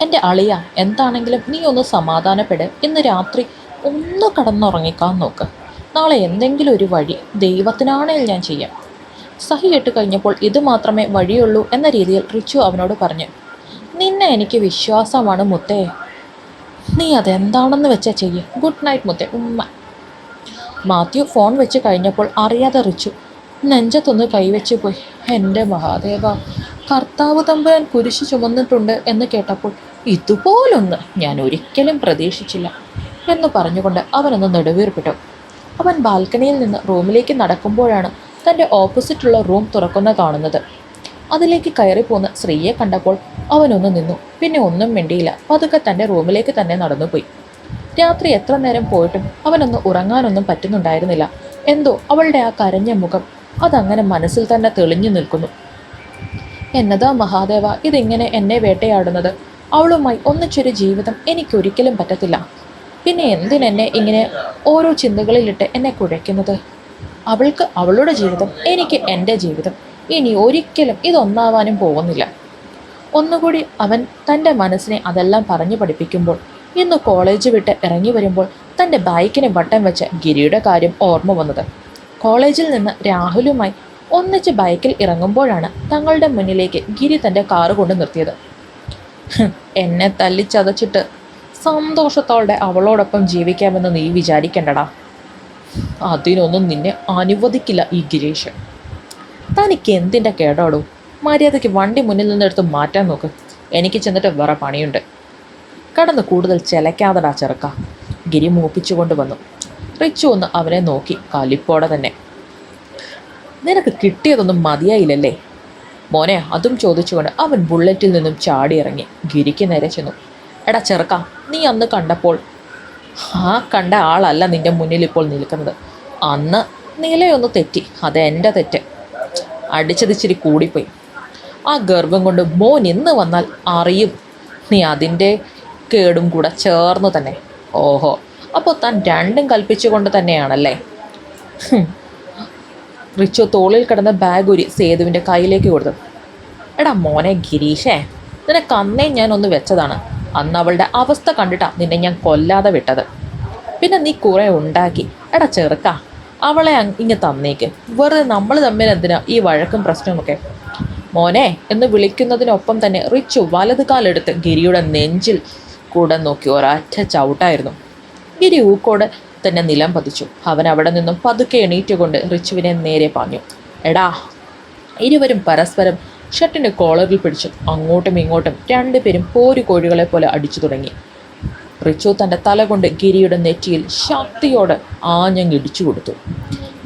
എൻ്റെ അളിയ, എന്താണെങ്കിലും നീ ഒന്ന് സമാധാനപ്പെട്. ഇന്ന് രാത്രി ഒന്ന് കടന്നുറങ്ങിക്കാൻ നോക്ക്. നാളെ എന്തെങ്കിലും ഒരു വഴി ദൈവത്തിനാണേൽ ഞാൻ ചെയ്യാം. സഹി കേട്ട് കഴിഞ്ഞപ്പോൾ ഇത് മാത്രമേ വഴിയുള്ളൂ എന്ന രീതിയിൽ റിച്ചു അവനോട് പറഞ്ഞു. നിന്നെ എനിക്ക് വിശ്വാസമാണ് മുത്തേ. നീ അതെന്താണെന്ന് വെച്ചാൽ ചെയ്യ്. ഗുഡ് നൈറ്റ് മുത്തേ, ഉമ്മ. മാത്യു ഫോൺ വെച്ച് കഴിഞ്ഞപ്പോൾ അറിയാതെ റിച്ചു നെഞ്ചത്തൊന്ന് കൈവച്ച് പോയി. എൻ്റെ മഹാദേവ, കർത്താവ് തമ്പുരാൻ കുരിശ് ചുമന്നിട്ടുണ്ട് എന്ന് കേട്ടപ്പോൾ ഇതുപോലൊന്ന് ഞാൻ ഒരിക്കലും പ്രതീക്ഷിച്ചില്ല എന്ന് പറഞ്ഞുകൊണ്ട് അവനൊന്ന് നെടുവീർപ്പിട്ടു. അവൻ ബാൽക്കണിയിൽ നിന്ന് റൂമിലേക്ക് നടക്കുമ്പോഴാണ് തൻ്റെ ഓപ്പോസിറ്റുള്ള റൂം തുറക്കുന്ന കാണുന്നത്. അതിലേക്ക് കയറിപ്പോന്ന് സ്ത്രീയെ കണ്ടപ്പോൾ അവനൊന്ന് നിന്നു. പിന്നെ ഒന്നും മിണ്ടിയില്ല. പതുക്കെ തൻ്റെ റൂമിലേക്ക് തന്നെ നടന്നുപോയി. രാത്രി എത്ര നേരം പോയിട്ടും അവനൊന്ന് ഉറങ്ങാനൊന്നും പറ്റുന്നുണ്ടായിരുന്നില്ല. എന്തോ അവളുടെ ആ കരഞ്ഞ മുഖം അതങ്ങനെ മനസ്സിൽ തന്നെ തെളിഞ്ഞു നിൽക്കുന്നു. എന്നതാ മഹാദേവ ഇതിങ്ങനെ എന്നെ വേട്ടയാടുന്നത്? അവളുമായി ഒന്നിച്ചൊരു ജീവിതം എനിക്കൊരിക്കലും പറ്റത്തില്ല. പിന്നെ എന്തിനെന്നെ ഇങ്ങനെ ഓരോ ചിന്തകളിലിട്ട് എന്നെ കുഴയ്ക്കുന്നത്? അവൾക്ക് അവളുടെ ജീവിതം, എനിക്ക് എൻ്റെ ജീവിതം. ഇനി ഒരിക്കലും ഇതൊന്നാവാനും പോകുന്നില്ല. ഒന്നുകൂടി അവൻ തൻ്റെ മനസ്സിനെ അതെല്ലാം പറഞ്ഞു പഠിപ്പിക്കുമ്പോൾ ഇന്ന് കോളേജ് വിട്ട് ഇറങ്ങി വരുമ്പോൾ തൻ്റെ ബൈക്കിന് വട്ടം വെച്ച ഗിരിയുടെ കാര്യം ഓർമ്മ വന്നത്. കോളേജിൽ നിന്ന് രാഹുലുമായി ഒന്നിച്ച് ബൈക്കിൽ ഇറങ്ങുമ്പോഴാണ് തങ്ങളുടെ മുന്നിലേക്ക് ഗിരി തൻ്റെ കാറ് കൊണ്ട് നിർത്തിയത്. എന്നെ തല്ലിച്ചതച്ചിട്ട് സന്തോഷത്തോടെ അവളോടൊപ്പം ജീവിക്കാമെന്ന് നീ വിചാരിക്കണ്ടടാ. അതിനൊന്നും നിന്നെ അനുവദിക്കില്ല ഈ ഗിരീഷ്. തനിക്ക് എന്തിൻ്റെ കേടാടോ? മര്യാദയ്ക്ക് വണ്ടി മുന്നിൽ നിന്നെടുത്ത് മാറ്റാൻ നോക്ക്. എനിക്ക് ചെന്നിട്ട് വേറെ പണിയുണ്ട്. കടന്ന് കൂടുതൽ ചെലക്കാതടാ ചെറുക്ക. ഗിരി മൂപ്പിച്ചുകൊണ്ട് വന്നു. റിച്ചു ഒന്ന് അവനെ നോക്കി കലിപ്പോടെ തന്നെ. നിനക്ക് കിട്ടിയതൊന്നും മതിയായില്ലല്ലേ മോനെ? അതും ചോദിച്ചുകൊണ്ട് അവൻ ബുള്ളറ്റിൽ നിന്നും ചാടിയിറങ്ങി ഗിരിക്ക് നേരെ ചെന്നു. എടാ ചെറുക്ക, നീ അന്ന് കണ്ടപ്പോൾ ആ കണ്ട ആളല്ല നിൻ്റെ മുന്നിൽ ഇപ്പോൾ നിൽക്കുന്നത്. അന്ന് നിലയൊന്ന് തെറ്റി, അത് എൻ്റെ തെറ്റ്. അടിച്ചതിച്ചിരി കൂടിപ്പോയി. ആ ഗർഭം കൊണ്ട് മോൻ ഇന്ന് വന്നാൽ അറിയും നീ അതിൻ്റെ കേടും കൂടെ ചേർന്നു തന്നെ. ഓഹോ, അപ്പോൾ താൻ രണ്ടും കൽപ്പിച്ചുകൊണ്ട് തന്നെയാണല്ലേ? റിച്ചു തോളിൽ കിടന്ന ബാഗ് ഒരു സേതുവിൻ്റെ കയ്യിലേക്ക് കൊടുത്തു. എടാ മോനെ ഗിരീഷേ, നിനക്ക് അന്നേ ഞാൻ ഒന്ന് വെച്ചതാണ്. അന്ന് അവളുടെ അവസ്ഥ കണ്ടിട്ടാ നിന്നെ ഞാൻ കൊല്ലാതെ വിട്ടത്. പിന്നെ നീ കുറേ ഉണ്ടാക്കി. എടാ ചെറുക്ക, അവളെ ഇങ്ങ് തന്നേക്ക്. വെറുതെ നമ്മൾ തമ്മിൽ എന്തിനാ ഈ വഴക്കും പ്രശ്നമൊക്കെ? മോനെ എന്ന് വിളിക്കുന്നതിനൊപ്പം തന്നെ റിച്ചു വലത് കാലെടുത്ത് ഗിരിയുടെ നെഞ്ചിൽ കൂടെ നോക്കി ഒരൊറ്റ ചവിട്ടായിരുന്നു. ഗിരി ഊക്കോടെ തന്നെ നിലം പതിച്ചു. അവൻ അവിടെ നിന്നും പതുക്കെ എണീറ്റുകൊണ്ട് റിച്ചുവിനെ നേരെ പാഞ്ഞു. എടാ! ഇരുവരും പരസ്പരം ഷർട്ടിൻ്റെ കോളറിൽ പിടിച്ചു അങ്ങോട്ടും ഇങ്ങോട്ടും രണ്ടുപേരും പോരു കോഴികളെ പോലെ അടിച്ചു തുടങ്ങി. റിച്ചു തൻ്റെ തല കൊണ്ട് ഗിരിയുടെ നെറ്റിയിൽ ശക്തിയോടെ ആഞ്ഞങ്ങിടിച്ചു കൊടുത്തു.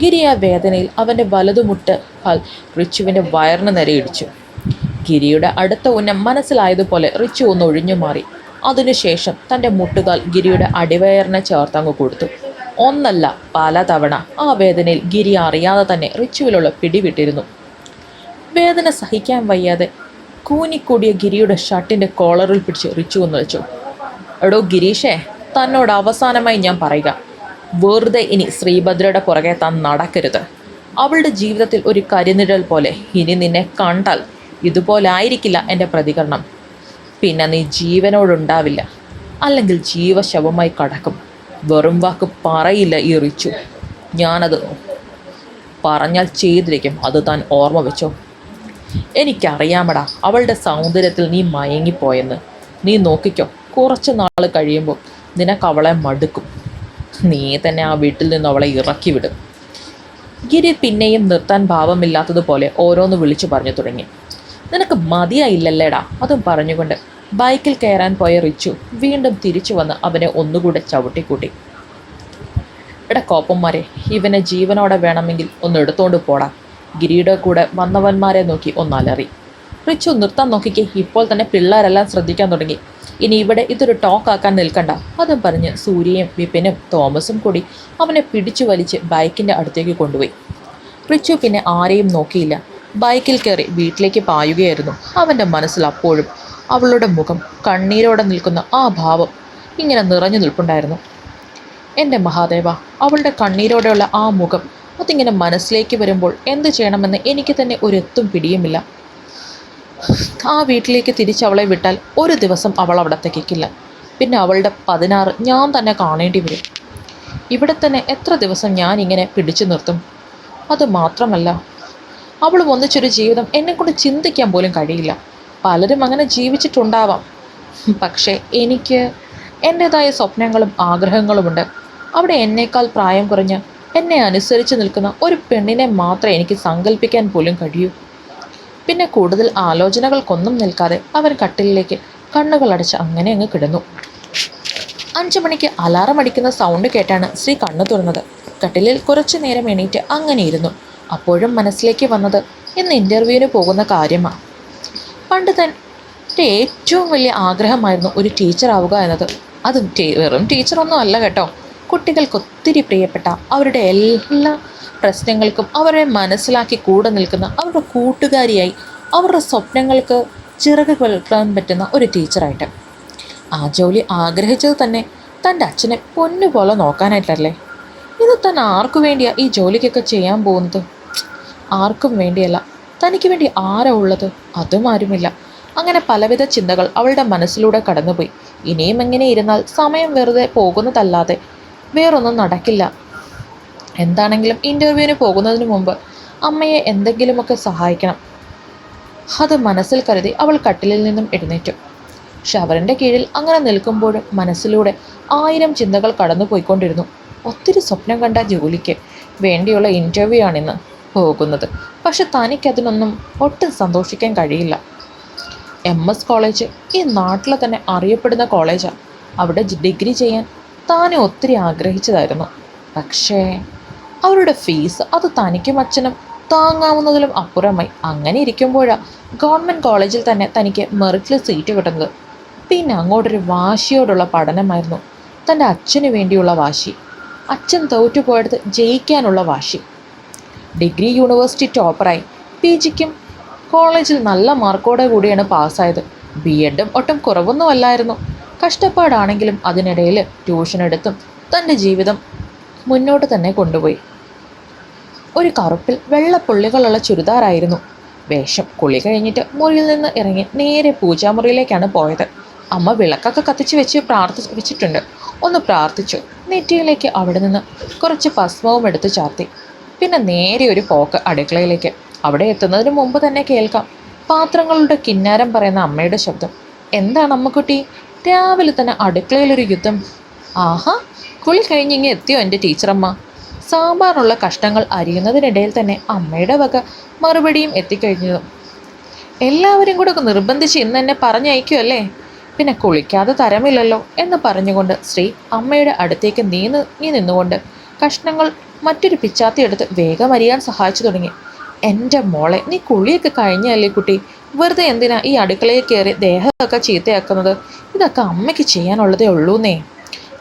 ഗിരി ആ വേദനയിൽ അവൻ്റെ വലതുമുട്ട് കാൽ റിച്ചുവിൻ്റെ വയറിന് നേരെ ഇടിച്ചു. ഗിരിയുടെ അടുത്ത ഉന്നം മനസ്സിലായതുപോലെ റിച്ചു ഒന്ന് ഒഴിഞ്ഞു മാറി. അതിനുശേഷം തൻ്റെ മുട്ടുകാൽ ഗിരിയുടെ അടിവയറിനെ ചേർത്തങ്ങ് കൊടുത്തു. ഒന്നല്ല പല തവണ ആ വേദനയിൽ ഗിരി അറിയാതെ തന്നെ റിച്ചുവിലുള്ള പിടിവിട്ടിരുന്നു. വേദന സഹിക്കാൻ വയ്യാതെ കൂനിക്കൂടിയ ഗിരിയുടെ ഷർട്ടിൻ്റെ കോളറിൽ പിടിച്ച് റിച്ചു ഒന്ന് വെച്ചു. എടോ ഗിരീഷേ, തന്നോട് അവസാനമായി ഞാൻ പറയുക, വെറുതെ ഇനി ശ്രീഭദ്രയുടെ പുറകെ താൻ നടക്കരുത്. അവളുടെ ജീവിതത്തിൽ ഒരു കരിനിഴൽ പോലെ ഇനി നിന്നെ കണ്ടാൽ ഇതുപോലായിരിക്കില്ല എൻ്റെ പ്രതികരണം. പിന്നെ നീ ജീവനോടുണ്ടാവില്ല, അല്ലെങ്കിൽ ജീവശവമായി കടക്കും. വെറും വാക്ക് പറയില്ല ഈ റിച്ചു. ഞാനത് പറഞ്ഞാൽ ചെയ്തിരിക്കും, അത് താൻ ഓർമ്മ വെച്ചോ. എനിക്കറിയാമടാ അവളുടെ സൗന്ദര്യത്തിൽ നീ മയങ്ങിപ്പോയെന്ന്. നീ നോക്കിക്കോ, കുറച്ച് നാൾ കഴിയുമ്പോൾ നിനക്ക് അവളെ മടുക്കും. നീ തന്നെ ആ വീട്ടിൽ നിന്ന് അവളെ ഇറക്കി വിടും. ഗിരി പിന്നെയും നിർത്താൻ ഭാവമില്ലാത്തതുപോലെ ഓരോന്ന് വിളിച്ചു പറഞ്ഞു തുടങ്ങി. നിനക്ക് മതിയായില്ലല്ലേടാ? അതും പറഞ്ഞുകൊണ്ട് ബൈക്കിൽ കയറാൻ പോയ റിച്ചു വീണ്ടും തിരിച്ചു വന്ന് അവനെ ഒന്നുകൂടെ ചവിട്ടിക്കൂട്ടി. എടാ കോപ്പന്മാരെ, ഇവനെ ജീവനോടെ വേണമെങ്കിൽ ഒന്ന് എടുത്തോണ്ട് പോടാ. ഗിരിയുടെ കൂടെ വന്നവന്മാരെ നോക്കി ഒന്നലറി. റിച്ചു നിർത്താൻ നോക്കിക്കേ, ഇപ്പോൾ തന്നെ പിള്ളേരെല്ലാം ശ്രദ്ധിക്കാൻ തുടങ്ങി. ഇനി ഇവിടെ ഇതൊരു ടോക്കാക്കാൻ നിൽക്കണ്ട. അതും പറഞ്ഞ് സൂര്യയും വിപിനും തോമസും കൂടി അവനെ പിടിച്ചു വലിച്ച് ബൈക്കിൻ്റെ അടുത്തേക്ക് കൊണ്ടുപോയി. റിച്ചു പിന്നെ ആരെയും നോക്കിയില്ല. ബൈക്കിൽ കയറി വീട്ടിലേക്ക് പായുകയായിരുന്നു. അവൻ്റെ മനസ്സിൽ അപ്പോഴും അവളുടെ മുഖം, കണ്ണീരോടെ നിൽക്കുന്ന ആ ഭാവം ഇങ്ങനെ നിറഞ്ഞു നിൽപ്പുണ്ടായിരുന്നു. എൻ്റെ മഹാദേവ, അവളുടെ കണ്ണീരോടെയുള്ള ആ മുഖം അതിങ്ങനെ മനസ്സിലേക്ക് വരുമ്പോൾ എന്ത് ചെയ്യണമെന്ന് എനിക്ക് തന്നെ ഒരെത്തും പിടിയുമില്ല. ആ വീട്ടിലേക്ക് തിരിച്ചവളെ വിട്ടാൽ ഒരു ദിവസം അവൾ അവിടെ തികയ്ക്കില്ല. പിന്നെ അവളുടെ 16 ഞാൻ തന്നെ കാണേണ്ടി വരും. ഇവിടെ തന്നെ എത്ര ദിവസം ഞാനിങ്ങനെ പിടിച്ചു നിർത്തും? അത് മാത്രമല്ല, അവൾ ഒന്നിച്ചൊരു ജീവിതം എന്നെക്കൊണ്ട് ചിന്തിക്കാൻ പോലും കഴിയില്ല. പലരും അങ്ങനെ ജീവിച്ചിട്ടുണ്ടാവാം. പക്ഷേ എനിക്ക് എൻ്റേതായ സ്വപ്നങ്ങളും ആഗ്രഹങ്ങളുമുണ്ട്. അവിടെ എന്നേക്കാൾ പ്രായം കുറഞ്ഞ് എന്നെ അനുസരിച്ച് നിൽക്കുന്ന ഒരു പെണ്ണിനെ മാത്രമേ എനിക്ക് സങ്കല്പിക്കാൻ പോലും കഴിയൂ. പിന്നെ കൂടുതൽ ആലോചനകൾക്കൊന്നും നിൽക്കാതെ അവൻ കട്ടിലിലേക്ക് കണ്ണുകളടച്ച് അങ്ങനെ അങ്ങ് കിടന്നു. 5 മണിക്ക് അലാറം അടിക്കുന്ന സൗണ്ട് കേട്ടാണ് ശ്രീ കണ്ണു തുറന്നത്. കട്ടിലിൽ കുറച്ചു നേരം എണീറ്റ് അങ്ങനെ ഇരുന്നു. അപ്പോഴും മനസ്സിലേക്ക് വന്നത് ഇന്ന് ഇൻ്റർവ്യൂവിന് പോകുന്ന കാര്യമാണ്. പണ്ട് തൻ്റെ ഏറ്റവും വലിയ ആഗ്രഹമായിരുന്നു ഒരു ടീച്ചർ ആവുക എന്നത്. അതും വെറും ടീച്ചറൊന്നും അല്ല കേട്ടോ. കുട്ടികൾക്ക് ഒത്തിരി പ്രിയപ്പെട്ട, അവരുടെ എല്ലാ പ്രശ്നങ്ങൾക്കും അവരെ മനസ്സിലാക്കി കൂടെ നിൽക്കുന്ന, അവരുടെ കൂട്ടുകാരിയായി, അവരുടെ സ്വപ്നങ്ങൾക്ക് ചിറക് കൊളുത്താൻ പറ്റുന്ന ഒരു ടീച്ചറായിട്ട്. ആ ജോലി ആഗ്രഹിച്ചത് തന്നെ തൻ്റെ അച്ഛനെ പൊന്നുപോലെ നോക്കാനായിട്ടല്ലേ. ഇത് താൻ ആർക്കു വേണ്ടിയാണ് ഈ ജോലിക്കൊക്കെ ചെയ്യാൻ പോകുന്നത്? ആർക്കും വേണ്ടിയല്ല. തനിക്ക് വേണ്ടി ആരാ ഉള്ളത്? അതും ആരുമില്ല. അങ്ങനെ പലവിധ ചിന്തകൾ അവളുടെ മനസ്സിലൂടെ കടന്നുപോയി. ഇനിയും എങ്ങനെ ഇരുന്നാൽ സമയം വെറുതെ പോകുന്നതല്ലാതെ വേറൊന്നും നടക്കില്ല. എന്താണെങ്കിലും ഇൻ്റർവ്യൂവിന് പോകുന്നതിന് മുമ്പ് അമ്മയെ എന്തെങ്കിലുമൊക്കെ സഹായിക്കണം. അത് മനസ്സിൽ കരുതി അവൾ കട്ടിലിൽ നിന്നും എഴുന്നേറ്റു. ഷവറിൻ്റെ കീഴിൽ അങ്ങനെ നിൽക്കുമ്പോഴും മനസ്സിലൂടെ 1000 ചിന്തകൾ കടന്നു പോയിക്കൊണ്ടിരുന്നു. ഒത്തിരി സ്വപ്നം കണ്ട ജോലിക്ക് വേണ്ടിയുള്ള ഇൻ്റർവ്യൂ ആണിന്ന് പോകുന്നത്. പക്ഷെ തനിക്കതിനൊന്നും ഒട്ടും സന്തോഷിക്കാൻ കഴിയില്ല. MS കോളേജ് ഈ നാട്ടിലെ തന്നെ അറിയപ്പെടുന്ന കോളേജാണ്. അവിടെ ഡിഗ്രി ചെയ്യാൻ താനെ ഒത്തിരി ആഗ്രഹിച്ചതായിരുന്നു. പക്ഷേ അവരുടെ ഫീസ് അത് തനിക്കും അച്ഛനും താങ്ങാവുന്നതിലും അപ്പുറമായി. അങ്ങനെ ഇരിക്കുമ്പോഴാണ് ഗവൺമെൻറ് കോളേജിൽ തന്നെ തനിക്ക് മെറിറ്റിൽ സീറ്റ് കിട്ടുന്നത്. പിന്നെ അങ്ങോട്ടൊരു വാശിയോടുള്ള പഠനമായിരുന്നു. തൻ്റെ അച്ഛന് വേണ്ടിയുള്ള വാശി, അച്ഛൻ തോറ്റുപോയെടുത്ത് ജയിക്കാനുള്ള വാശി. Degree university ടോപ്പറായി. PGക്കും കോളേജിൽ നല്ല മാർക്കോടെ കൂടിയാണ് പാസ്സായത്. BEഡും ഒട്ടും കുറവൊന്നുമല്ലായിരുന്നു. കഷ്ടപ്പാടാണെങ്കിലും അതിനിടയിൽ ട്യൂഷൻ എടുത്തും തൻ്റെ ജീവിതം മുന്നോട്ട് തന്നെ കൊണ്ടുപോയി. ഒരു കറുപ്പിൽ വെള്ളപ്പുള്ളികളുള്ള ചുരിദാറായിരുന്നു വേഷം. കുളി കഴിഞ്ഞിട്ട് മുറിയിൽ നിന്ന് ഇറങ്ങി നേരെ പൂജാമുറിയിലേക്കാണ് പോയത്. അമ്മ വിളക്കൊക്കെ കത്തിച്ച് വെച്ചിട്ടുണ്ട്. ഒന്ന് പ്രാർത്ഥിച്ചു. നെറ്റിയിലേക്ക് അവിടെ നിന്ന് കുറച്ച് ഭസ്മവും എടുത്ത് ചാർത്തി. പിന്നെ നേരെ ഒരു പോക്ക് അടുക്കളയിലേക്ക്. അവിടെ എത്തുന്നതിന് മുമ്പ് തന്നെ കേൾക്കാം പാത്രങ്ങളുടെ കിന്നാരം പറയുന്ന അമ്മയുടെ ശബ്ദം. എന്താണ് അമ്മക്കുട്ടി, രാവിലെ തന്നെ അടുക്കളയിലൊരു യുദ്ധം? ആഹാ, കുളി കഴിഞ്ഞിങ്ങ് എത്തിയോ എൻ്റെ ടീച്ചറമ്മ? സാമ്പാറിനുള്ള കഷ്ണങ്ങൾ അരിയുന്നതിനിടയിൽ തന്നെ അമ്മയുടെ വക മറുപടിയും എത്തിക്കഴിഞ്ഞതും. എല്ലാവരും കൂടെ നിർബന്ധിച്ച് ഇന്ന് എന്നെ പറഞ്ഞയക്കുമല്ലേ, പിന്നെ കുളിക്കാതെ തരമില്ലല്ലോ എന്ന് പറഞ്ഞുകൊണ്ട് ശ്രീ അമ്മയുടെ അടുത്തേക്ക് നീങ്ങി നിന്നുകൊണ്ട് കഷ്ണങ്ങൾ മറ്റൊരു പിച്ചാത്തി എടുത്ത് വേഗം അരിയാൻ സഹായിച്ചു തുടങ്ങി. എൻ്റെ മോളെ, നീ കുളിയൊക്കെ കഴിഞ്ഞല്ലേ കുട്ടി? വെറുതെ എന്തിനാ ഈ അടുക്കളയിൽ കയറി ദേഹമൊക്കെ ചീത്തയാക്കുന്നത്? ഇതൊക്കെ അമ്മയ്ക്ക് ചെയ്യാനുള്ളതേ ഉള്ളൂന്നേ.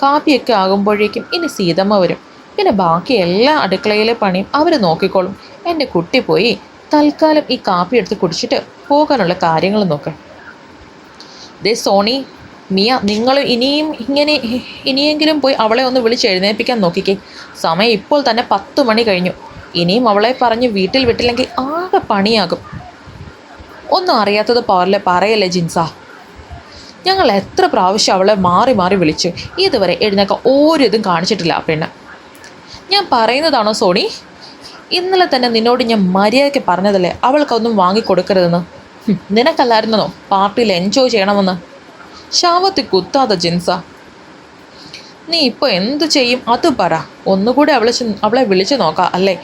കാപ്പിയൊക്കെ ആകുമ്പോഴേക്കും ഇനി സീതമ്മ വരും. പിന്നെ ബാക്കി എല്ലാ അടുക്കളയിലെ പണിയും അവർ നോക്കിക്കോളും. എൻ്റെ കുട്ടി പോയി തൽക്കാലം ഈ കാപ്പി എടുത്ത് കുടിച്ചിട്ട് പോകാനുള്ള കാര്യങ്ങൾ നോക്ക്. ദേ സോണി, മിയ, നിങ്ങൾ ഇനിയെങ്കിലും പോയി അവളെ ഒന്ന് വിളിച്ച് എഴുന്നേൽപ്പിക്കാൻ നോക്കിക്കേ. സമയം ഇപ്പോൾ തന്നെ 10 മണി കഴിഞ്ഞു. ഇനിയും അവളെ പറഞ്ഞ് വീട്ടിൽ വിട്ടില്ലെങ്കിൽ ആകെ പണിയാകും. ഒന്നും അറിയാത്തത് പറയല്ലേ ജിൻസ. ഞങ്ങൾ എത്ര പ്രാവശ്യം അവളെ മാറി മാറി വിളിച്ചു. ഇതുവരെ എഴുന്നേക്കാൻ ഓരിതും കാണിച്ചിട്ടില്ല ആ പെണ്ണ്. ഞാൻ പറയുന്നതാണോ സോണി? ഇന്നലെ തന്നെ നിന്നോട് ഞാൻ മര്യാദയ്ക്ക് പറഞ്ഞതല്ലേ അവൾക്കൊന്നും വാങ്ങിക്കൊടുക്കരുതെന്ന്. നിനക്കല്ലായിരുന്നോ പാർട്ടിയിൽ എൻജോയ് ചെയ്യണമെന്ന്? ശാവത്തിൽ കുത്താതെ ജിൻസ. നീ ഇപ്പോൾ എന്തു ചെയ്യും അത് പറ. ഒന്നുകൂടെ അവളെ വിളിച്ചു നോക്കാം അല്ലേ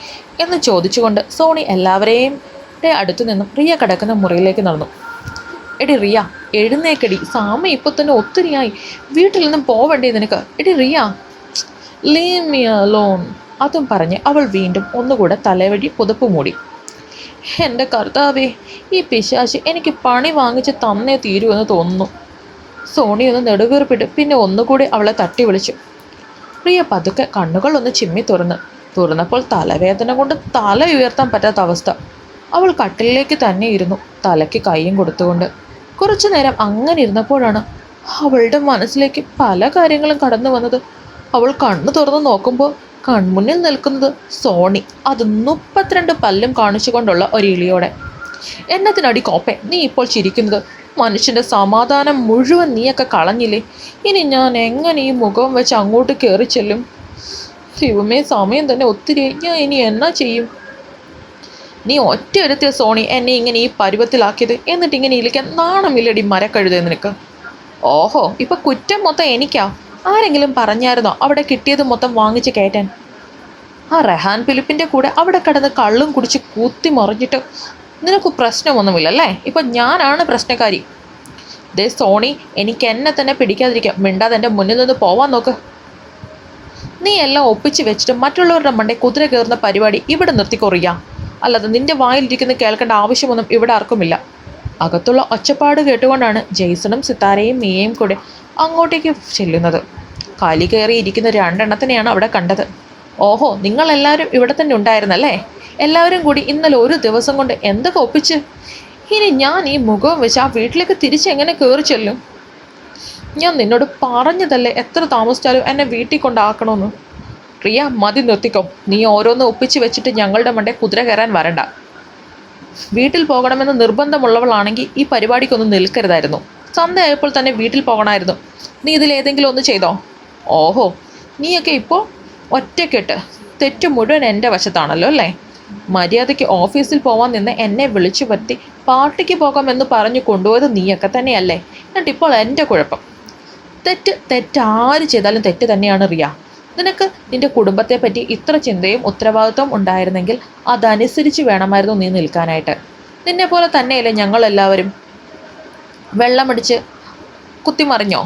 എന്ന് ചോദിച്ചുകൊണ്ട് സോണി എല്ലാവരെയും അടുത്തു നിന്നും റിയ കിടക്കുന്ന മുറിയിലേക്ക് നടന്നു. എടി റിയ, എഴുന്നേക്കടി, സമയം ഇപ്പോൾ തന്നെ ഒത്തിരിയായി. വീട്ടിൽ നിന്നും പോവണ്ടേ നിനക്ക്? എടി റിയ, ലീവ് മീ അലോൺ. അതും പറഞ്ഞ് അവൾ വീണ്ടും ഒന്നുകൂടെ തലവഴി പുതപ്പ് മൂടി. എൻ്റെ കർത്താവേ, ഈ പിശാച് എനിക്ക് പണി വാങ്ങിച്ച് തന്നേ തീരുമെന്ന് തോന്നുന്നു. സോണി ഒന്ന് നെടുവീർപ്പിട്ട് പിന്നെ ഒന്നുകൂടി അവളെ തട്ടി വിളിച്ചു. പ്രിയ പതുക്കെ കണ്ണുകളൊന്ന് ചിമ്മി തുറന്നപ്പോൾ തലവേദന കൊണ്ട് തല ഉയർത്താൻ പറ്റാത്ത അവസ്ഥ. അവൾ കട്ടിലേക്ക് തന്നെ ഇരുന്നു, തലയ്ക്ക് കൈയും കൊടുത്തുകൊണ്ട്. കുറച്ചു നേരം അങ്ങനെ ഇരുന്നപ്പോഴാണ് അവളുടെ മനസ്സിലേക്ക് പല കാര്യങ്ങളും കടന്നു വന്നത്. അവൾ കണ്ണു തുറന്ന് നോക്കുമ്പോൾ കൺമുന്നിൽ നിൽക്കുന്നത് സോണി. അത് 32 പല്ലും കാണിച്ചുകൊണ്ടുള്ള ഒരു ഇളിയോടെ. എന്നത്തിനടി കോപ്പെ നീ ഇപ്പോൾ ചിരിക്കുന്നത്? മനുഷ്യൻ്റെ സമാധാനം മുഴുവൻ നീയൊക്കെ കളഞ്ഞില്ലേ? ഇനി ഞാൻ എങ്ങനെ ഈ മുഖം വെച്ച് അങ്ങോട്ട് കയറി ചെല്ലും? ദൈവമേ, സമയം തന്നെ ഒത്തിരി. ഞാൻ ഇനി എന്നാ ചെയ്യും? നീ ഒറ്റ ഒരുത്തിയ സോണി എന്നെ ഇങ്ങനെ ഈ പരുവത്തിലാക്കിയത്. എന്നിട്ട് ഇങ്ങനെ ഇരിക്കാൻ നാണമില്ലടി മരക്കഴുതേ നിനക്ക്. ഓഹോ, ഇപ്പം കുറ്റം മൊത്തം എനിക്കാ? ആരെങ്കിലും പറഞ്ഞായിരുന്നോ അവിടെ കിട്ടിയത് മൊത്തം വാങ്ങിച്ച് കയറ്റാൻ? ആ റെഹാൻ ഫിലിപ്പിൻ്റെ കൂടെ അവിടെ കിടന്ന് കള്ളും കുടിച്ച് കൂത്തി മറിഞ്ഞിട്ട് നിനക്ക് പ്രശ്നമൊന്നുമില്ലല്ലേ? ഇപ്പം ഞാനാണ് പ്രശ്നക്കാരി. ദേ സോണി, എനിക്ക് എന്നെ തന്നെ പിടിക്കാതിരിക്കാം. മിണ്ടാതെ എൻ്റെ മുന്നിൽ നിന്ന് പോവാൻ നോക്ക്. നീ എല്ലാം ഒപ്പിച്ച് വെച്ചിട്ട് മറ്റുള്ളവരുടെ മണ്ടേ കുതിര കയറുന്ന പരിപാടി ഇവിടെ നിർത്തിക്കൊറിയാം. അല്ലാതെ നിന്റെ വായിലിരിക്കുന്ന കേൾക്കേണ്ട ആവശ്യമൊന്നും ഇവിടെ ആർക്കുമില്ല. അകത്തുള്ള ഒച്ചപ്പാട് കേട്ടുകൊണ്ടാണ് ജെയ്സണും സിത്താരയും മിയയും കൂടെ അങ്ങോട്ടേക്ക് ചെല്ലുന്നത്. കാലി കയറിയിരിക്കുന്ന രണ്ടെണ്ണത്തിനെയാണ് അവിടെ കണ്ടത്. ഓഹോ, നിങ്ങളെല്ലാവരും ഇവിടെ തന്നെ ഉണ്ടായിരുന്നല്ലേ? എല്ലാവരും കൂടി ഇന്നലെ ഒരു ദിവസം കൊണ്ട് എന്തൊക്കെ ഒപ്പിച്ച്? ഇനി ഞാൻ ഈ മുഖവും വെച്ച് ആ വീട്ടിലേക്ക് തിരിച്ചെങ്ങനെ കയറി ചെല്ലും? ഞാൻ നിന്നോട് പറഞ്ഞതല്ലേ എത്ര താമസിച്ചാലും എന്നെ വീട്ടിൽ കൊണ്ടാക്കണമെന്ന്. പ്രിയ, മതി, നിർത്തിക്കോ. നീ ഓരോന്ന് ഒപ്പിച്ച് വെച്ചിട്ട് ഞങ്ങളുടെ മണ്ടേ കുതിര കയറാൻ വരണ്ട. വീട്ടിൽ പോകണമെന്ന് നിർബന്ധമുള്ളവളാണെങ്കിൽ ഈ പരിപാടിക്കൊന്നും നിൽക്കരുതായിരുന്നു. സന്ധ്യയായപ്പോൾ തന്നെ വീട്ടിൽ പോകണമായിരുന്നു. നീ ഇതിലേതെങ്കിലും ഒന്ന് ചെയ്തോ? ഓഹോ, നീയൊക്കെ ഇപ്പോൾ ഒറ്റക്കെട്ട്. തെറ്റ് മുഴുവൻ എൻ്റെ വശത്താണല്ലോ അല്ലേ? മര്യാദയ്ക്ക് ഓഫീസിൽ പോകാൻ നിന്ന് എന്നെ വിളിച്ചു വരുത്തി പാർട്ടിക്ക് പോകാമെന്ന് പറഞ്ഞു കൊണ്ടുപോയത് നീയൊക്കെ തന്നെയല്ലേ? എന്നിട്ടിപ്പോൾ എൻ്റെ കുഴപ്പം. തെറ്റാര് ചെയ്താലും തെറ്റ് തന്നെയാണ് റിയ. നിനക്ക് നിൻ്റെ കുടുംബത്തെ പറ്റി ഇത്ര ചിന്തയും ഉത്തരവാദിത്വം ഉണ്ടായിരുന്നെങ്കിൽ അതനുസരിച്ച് വേണമായിരുന്നു നീ നിൽക്കാനായിട്ട്. നിന്നെപ്പോലെ തന്നെയല്ലേ ഞങ്ങളെല്ലാവരും? വെള്ളമടിച്ച് കുത്തിമറിഞ്ഞോ?